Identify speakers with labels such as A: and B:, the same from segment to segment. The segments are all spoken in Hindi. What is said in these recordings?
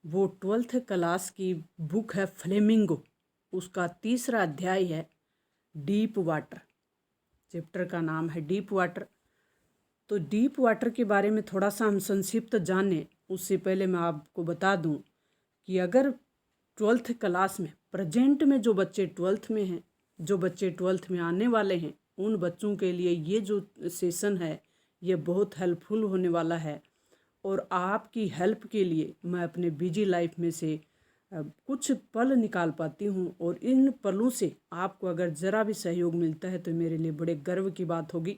A: वो 12th क्लास की बुक है फ्लेमिंगो। उसका तीसरा अध्याय है डीप वाटर। चैप्टर का नाम है डीप वाटर। तो डीप वाटर के बारे में थोड़ा सा हम संक्षिप्त जानें उससे पहले मैं आपको बता दूं कि अगर 12th क्लास में प्रेजेंट में जो बच्चे 12th में हैं, जो बच्चे 12th में आने वाले हैं, उन बच्चों के लिए ये जो सेशन है ये बहुत हेल्पफुल होने वाला है। और आपकी हेल्प के लिए मैं अपने बिजी लाइफ में से कुछ पल निकाल पाती हूँ, और इन पलों से आपको अगर ज़रा भी सहयोग मिलता है तो मेरे लिए बड़े गर्व की बात होगी।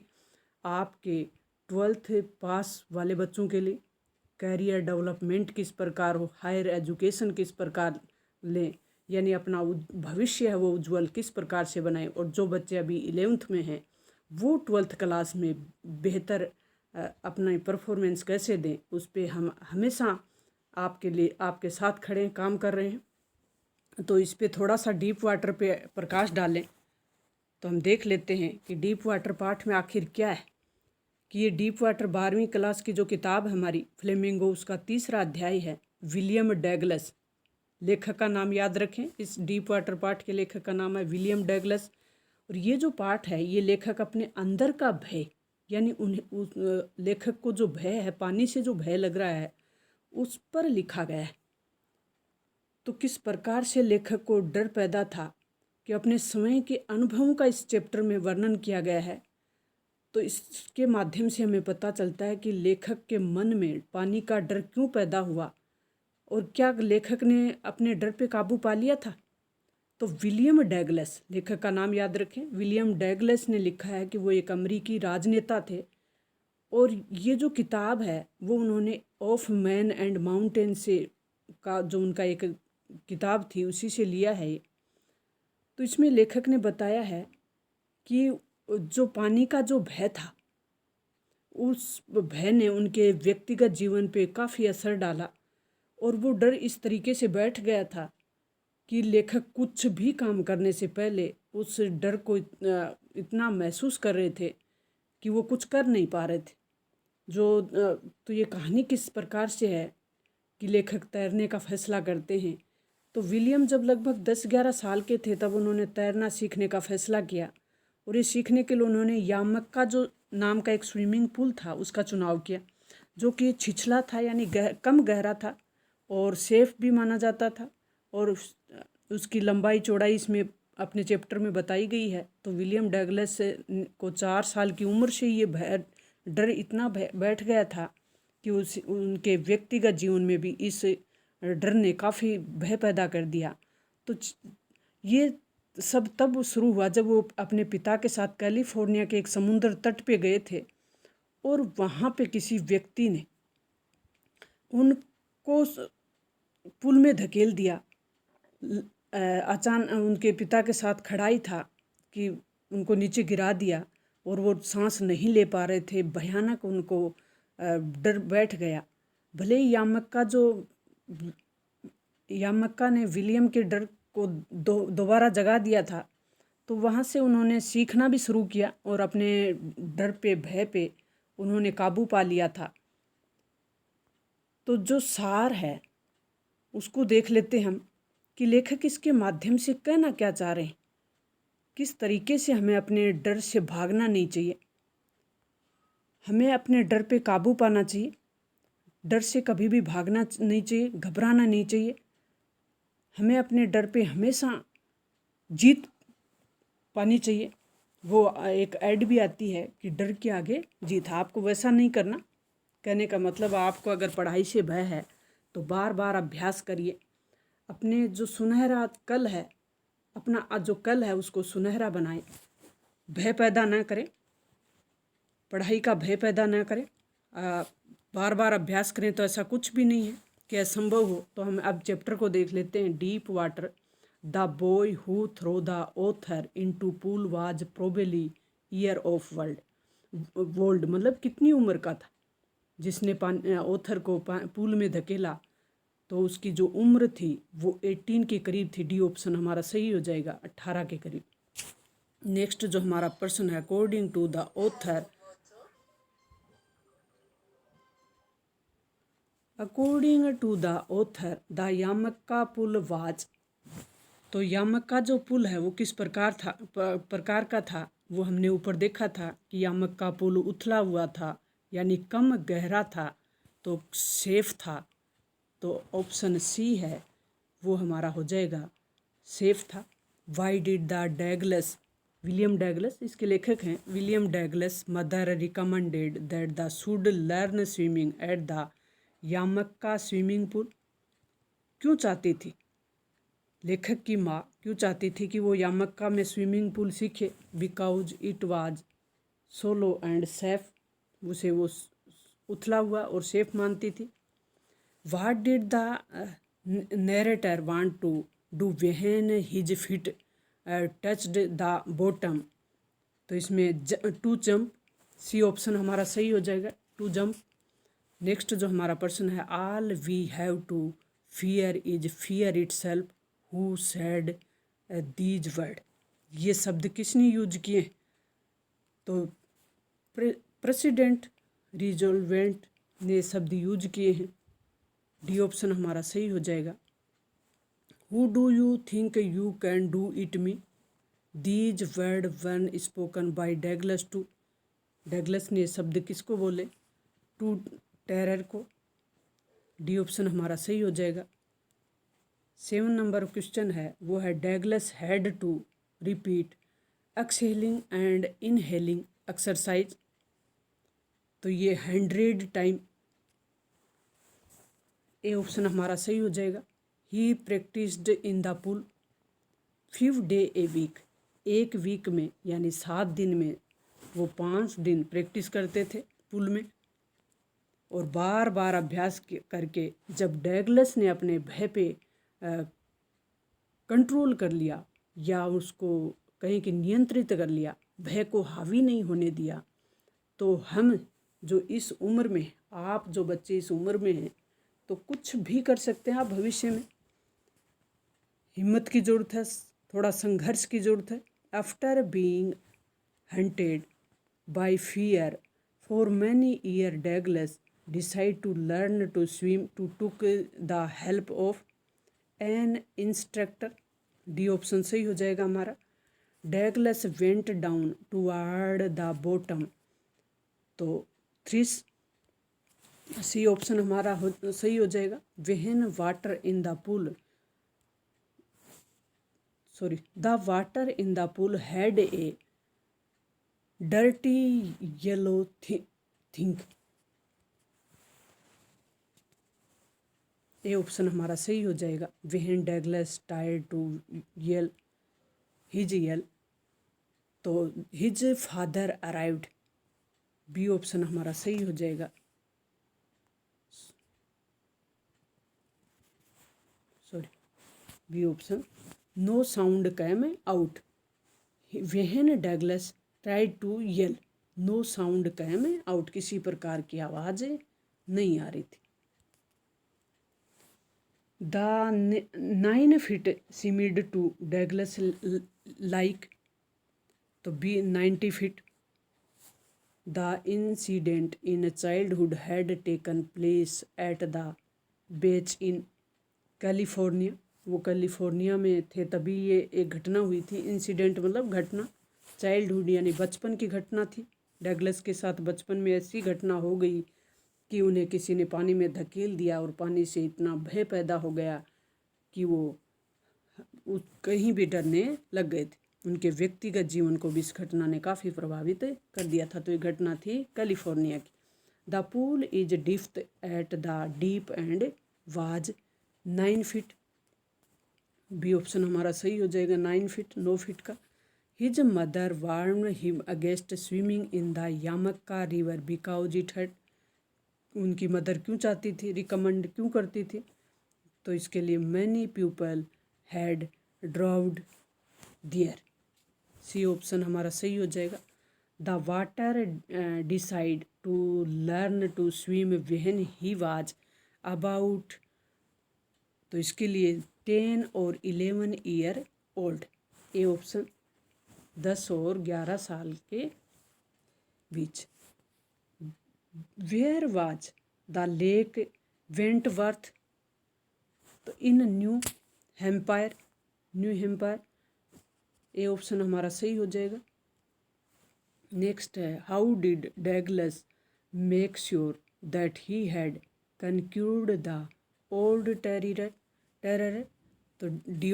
A: आपके 12th पास वाले बच्चों के लिए कैरियर डेवलपमेंट किस प्रकार हो, हायर एजुकेशन किस प्रकार लें, यानी अपना भविष्य है वो उज्जवल किस प्रकार से बनाएं, और जो बच्चे अभी 11th में हैं वो 12th क्लास में बेहतर अपना परफॉर्मेंस कैसे दें, उस पर हम हमेशा आपके लिए आपके साथ खड़े हैं, काम कर रहे हैं। तो इस पे थोड़ा सा डीप वाटर पे प्रकाश डालें तो हम देख लेते हैं कि डीप वाटर पाठ में आखिर क्या है। कि ये डीप वाटर 12वीं क्लास की जो किताब है हमारी फ्लेमिंगो, उसका तीसरा अध्याय है। विलियम डगलस लेखक का नाम याद रखें। इस डीप वाटर पाठ के लेखक का नाम है विलियम डगलस। और ये जो पाठ है ये लेखक अपने अंदर का भय, यानी उन्हें उस लेखक को जो भय है, पानी से जो भय लग रहा है, उस पर लिखा गया है। तो किस प्रकार से लेखक को डर पैदा था कि अपने समय के अनुभवों का इस चैप्टर में वर्णन किया गया है। तो इसके माध्यम से हमें पता चलता है कि लेखक के मन में पानी का डर क्यों पैदा हुआ, और क्या लेखक ने अपने डर पे काबू पा लिया था। तो विलियम डगलस, लेखक का नाम याद रखें, विलियम डगलस ने लिखा है कि वो एक अमेरिकी राजनेता थे। और ये जो किताब है वो उन्होंने ऑफ मैन एंड माउंटेन से का जो उनका एक किताब थी उसी से लिया है ये। तो इसमें लेखक ने बताया है कि जो पानी का जो भय था, उस भय ने उनके व्यक्तिगत जीवन पे काफ़ी असर डाला, और वो डर इस तरीके से बैठ गया था कि लेखक कुछ भी काम करने से पहले उस डर को इतना महसूस कर रहे थे कि वो कुछ कर नहीं पा रहे थे। तो ये कहानी किस प्रकार से है कि लेखक तैरने का फैसला करते हैं। तो विलियम जब लगभग 10-11 साल के थे तब उन्होंने तैरना सीखने का फैसला किया, और ये सीखने के लिए उन्होंने यामक्का जो नाम का एक स्विमिंग पूल था उसका चुनाव किया, जो कि छिछला था, यानी कम गहरा था और सेफ भी माना जाता था, और उसकी लंबाई चौड़ाई इसमें अपने चैप्टर में बताई गई है। तो विलियम डगलस को 4 साल की उम्र से ये डर इतना बैठ गया था कि उनके व्यक्तिगत जीवन में भी इस डर ने काफ़ी भय पैदा कर दिया। तो ये सब तब शुरू हुआ जब वो अपने पिता के साथ कैलिफोर्निया के एक समुद्र तट पे गए थे, और वहाँ पे किसी व्यक्ति ने उनको पुल में धकेल दिया। अचानक उनके पिता के साथ खड़ा ही था कि उनको नीचे गिरा दिया, और वो सांस नहीं ले पा रहे थे। भयानक उनको डर बैठ गया। भले ही यामक्का ने विलियम के डर को दोबारा जगा दिया था, तो वहाँ से उन्होंने सीखना भी शुरू किया, और अपने डर पे, भय पे उन्होंने काबू पा लिया था। तो जो सार है उसको देख लेते हम कि लेखक इसके माध्यम से कहना क्या चाह रहे हैं। किस तरीके से हमें अपने डर से भागना नहीं चाहिए, हमें अपने डर पे काबू पाना चाहिए। डर से कभी भी भागना नहीं चाहिए, घबराना नहीं चाहिए। हमें अपने डर पे हमेशा जीत पानी चाहिए। वो एक ऐड भी आती है कि डर के आगे जीत। आपको वैसा नहीं करना। कहने का मतलब आपको अगर पढ़ाई से भय है तो बार बार अभ्यास करिए। अपने जो सुनहरा कल है, अपना जो कल है उसको सुनहरा बनाएं। भय पैदा न करें, पढ़ाई का भय पैदा न करें। बार बार अभ्यास करें तो ऐसा कुछ भी नहीं है कि असंभव हो। तो हम अब चैप्टर को देख लेते हैं। Deep water. The boy who throw the author into pool was probably year of world, मतलब कितनी उम्र का था जिसने ऑथर को पूल में धकेला। तो उसकी जो उम्र थी वो 18 के करीब थी। डी ऑप्शन हमारा सही हो जाएगा, 18 के करीब। नेक्स्ट जो हमारा प्रश्न है, according to the author according to the author the YMCA pool was, तो यामक्का जो पुल है वो किस प्रकार का था, वो हमने ऊपर देखा था कि यामक्का पुल उथला हुआ था, यानी कम गहरा था, तो सेफ था। तो ऑप्शन सी है वो हमारा हो जाएगा, सेफ था। Why did the Douglas, William Douglas इसके लेखक हैं, William Douglas mother recommended that the should learn swimming at the YMCA swimming pool, क्यों चाहती थी, लेखक की माँ क्यों चाहती थी कि वो यामक्का में स्विमिंग पूल सीखे, because it was shallow and safe, उसे वो उथला हुआ और सेफ मानती थी। What did the narrator want to do when his feet touched the bottom, तो इसमें टू जंप, सी ऑप्शन हमारा सही हो जाएगा, टू जंप। नेक्स्ट जो हमारा प्रश्न है, all we have to fear is fear itself, who said these word, ये शब्द किसने यूज किए, तो प्रेसिडेंट रिजोल्वेंट ने शब्द यूज किए हैं, डी ऑप्शन हमारा सही हो जाएगा। Who do you think you can do it me, these word one spoken by Douglas to, Douglas ने शब्द किसको बोले, टू टेरर को, डी ऑप्शन हमारा सही हो जाएगा। 7 नंबर क्वेश्चन है वो है, Douglas had to repeat exhaling and inhaling exercise, तो ये 100 टाइम, ए ऑप्शन हमारा सही हो जाएगा। He practised in the pool 5 day a week, एक वीक में यानी 7 दिन में वो 5 दिन प्रैक्टिस करते थे पूल में, और बार बार अभ्यास करके जब डैगलस ने अपने भय पे कंट्रोल कर लिया, या उसको कहीं कि नियंत्रित कर लिया, भय को हावी नहीं होने दिया, तो हम जो इस उम्र में, आप जो बच्चे इस उम्र में हैं, तो कुछ भी कर सकते हैं आप भविष्य में। हिम्मत की ज़रूरत है, थोड़ा संघर्ष की ज़रूरत है। After being haunted by fear for many year, Douglas decide to learn to swim, to took the help of an instructor, D option सही हो जाएगा हमारा। Douglas went down toward the bottom, तो थ्रिस, सी ऑप्शन हमारा सही हो जाएगा। When water in the pool, sorry, the water in the pool had a dirty yellow tinge, A option हमारा सही हो जाएगा। When Douglas tired to yell his yell, तो his father arrived, B option हमारा सही हो जाएगा। Sorry, B option, no sound came out, when Douglas tried to yell, no sound came out, किसी प्रकार की आवाज़ नहीं आ रही थी। The 9 feet seemed to Douglas like, तो B 90 feet. The incident in childhood had taken place at the beach in California, वो कैलिफोर्निया में थे तभी ये एक घटना हुई थी। इंसिडेंट मतलब घटना, चाइल्डहुड यानी बचपन की घटना थी। डैगलस के साथ बचपन में ऐसी घटना हो गई कि उन्हें किसी ने पानी में धकेल दिया, और पानी से इतना भय पैदा हो गया कि वो कहीं भी डरने लग गए थे। उनके व्यक्तिगत जीवन को भी इस घटना ने काफ़ी प्रभावित कर दिया था। तो ये घटना थी कैलिफोर्निया की। The pool is depth at the deep end was 9 feet, B option हमारा सही हो जाएगा, 9 फीट, 9 फीट का। His mother warned him against swimming in the यामक्का रिवर बिकॉज इट हर्ट, उनकी मदर क्यों चाहती थी, रिकमेंड क्यों करती थी, तो इसके लिए many people had drowned there, C option हमारा सही हो जाएगा। The water decide to learn to swim when he was about, तो इसके लिए 10 और 11 ईयर ओल्ड, ए ऑप्शन, 10 और 11 साल के बीच। Where was the lake Wentworth, तो इन न्यू हैम्पायर, ये ऑप्शन हमारा सही हो जाएगा। नेक्स्ट है how did Douglas make sure that he had conquered the old terror, तो डी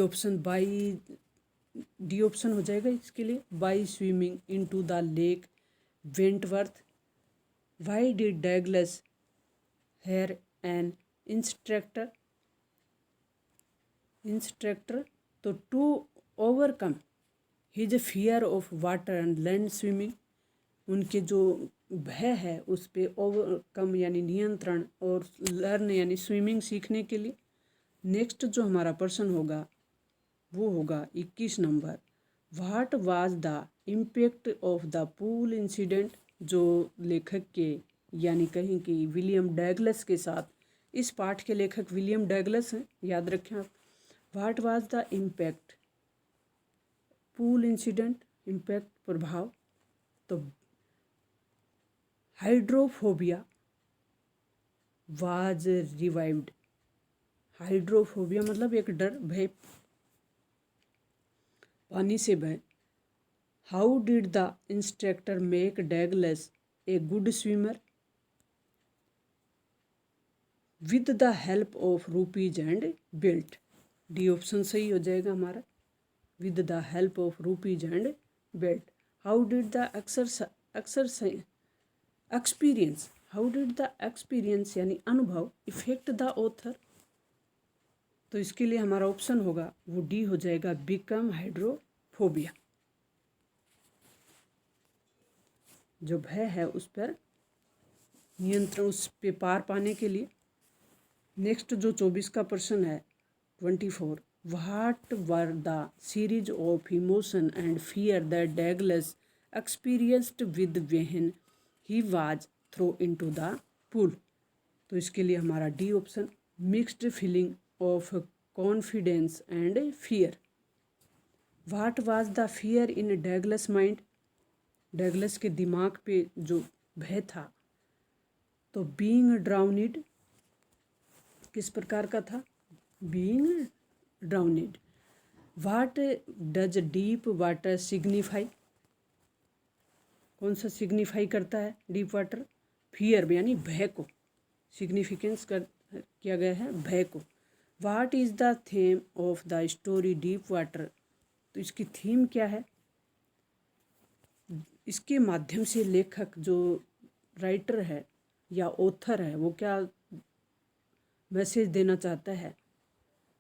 A: ऑप्शन हो जाएगा इसके लिए, by swimming into the lake Wentworth. Why did Douglas hire an instructor, तो to overcome his fear of water and land swimming, उनके जो भय है उस पर ओवरकम यानी नियंत्रण और लर्न यानी स्विमिंग सीखने के लिए। नेक्स्ट जो हमारा प्रश्न होगा वो होगा 21 number, what was the impact of the pool incident, जो लेखक के यानी कहीं कि विलियम डगलस के साथ, इस पाठ के लेखक विलियम डगलस हैं, याद रखें आप। What was the impact, pool incident, impact प्रभाव, तो हाइड्रोफोबिया वाज रिवाइव्ड, हाइड्रोफोबिया मतलब एक डर, भय, पानी से भय। How did the instructor make Douglas a good swimmer, with the help of rupees and belt, D option सही हो जाएगा हमारा, with the help of rupees and belt. How did the experience, how did the experience यानी अनुभव इफेक्ट द ऑथर, तो इसके लिए हमारा ऑप्शन होगा वो डी हो जाएगा, बिकम हाइड्रोफोबिया, जो भय है उस पर नियंत्रण, उस पे पार पाने के लिए। नेक्स्ट जो 24 का प्रश्न है 24, what were the series of emotion and fear that Douglas experienced with when he was throw into the pool, तो इसके लिए हमारा D option, mixed feeling of confidence and fear. What was the fear in Douglas mind, Douglas के दिमाग पे जो भय था, तो बीइंग ड्राउनिड किस प्रकार का था, being drowned. What does deep water signify, कौन सा सिग्निफाई करता है डीप वाटर, फियर यानी भय को, सिग्निफिकेंस किया गया है भय को। What is the theme of the story deep water, तो इसकी थीम क्या है, इसके माध्यम से लेखक जो राइटर है या ऑथर है वो क्या मैसेज देना चाहता है।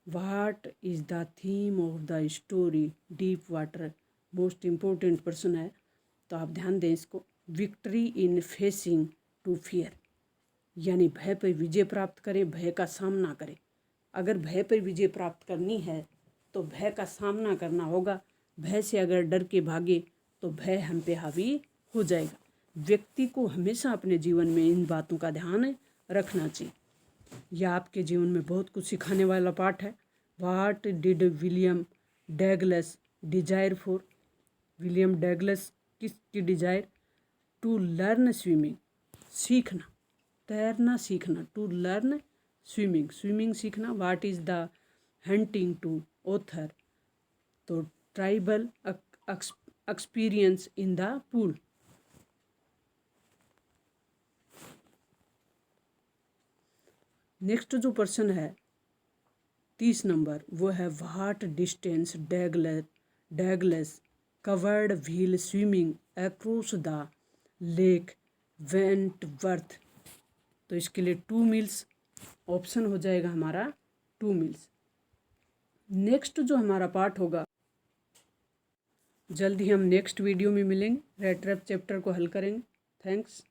A: What is the theme of the story deep water, most important प्रश्न है, तो आप ध्यान दें इसको। Victory in facing to fear, यानी भय पर विजय प्राप्त करें, भय का सामना करें। अगर भय पर विजय प्राप्त करनी है तो भय का सामना करना होगा, भय से अगर डर के भागे तो भय हम पे हावी हो जाएगा। व्यक्ति को हमेशा अपने जीवन में इन बातों का ध्यान रखना चाहिए। यह आपके जीवन में बहुत कुछ सिखाने वाला पाठ है। What did William Douglas desire for, William Douglas किसकी डिजायर, टू लर्न स्विमिंग, सीखना, तैरना सीखना, टू लर्न स्विमिंग, स्विमिंग सीखना। What is the haunting to author, तो terrible experience in the pool. Next जो प्रश्न है 30 नंबर, वो है what distance Douglas covered while swimming across the lake Wentworth, तो इसके लिए 2 मील्स ऑप्शन हो जाएगा हमारा 2 मील्स। नेक्स्ट जो हमारा पार्ट होगा, जल्द ही हम नेक्स्ट वीडियो में मिलेंगे, रेड ट्रैप चैप्टर को हल करेंगे। थैंक्स।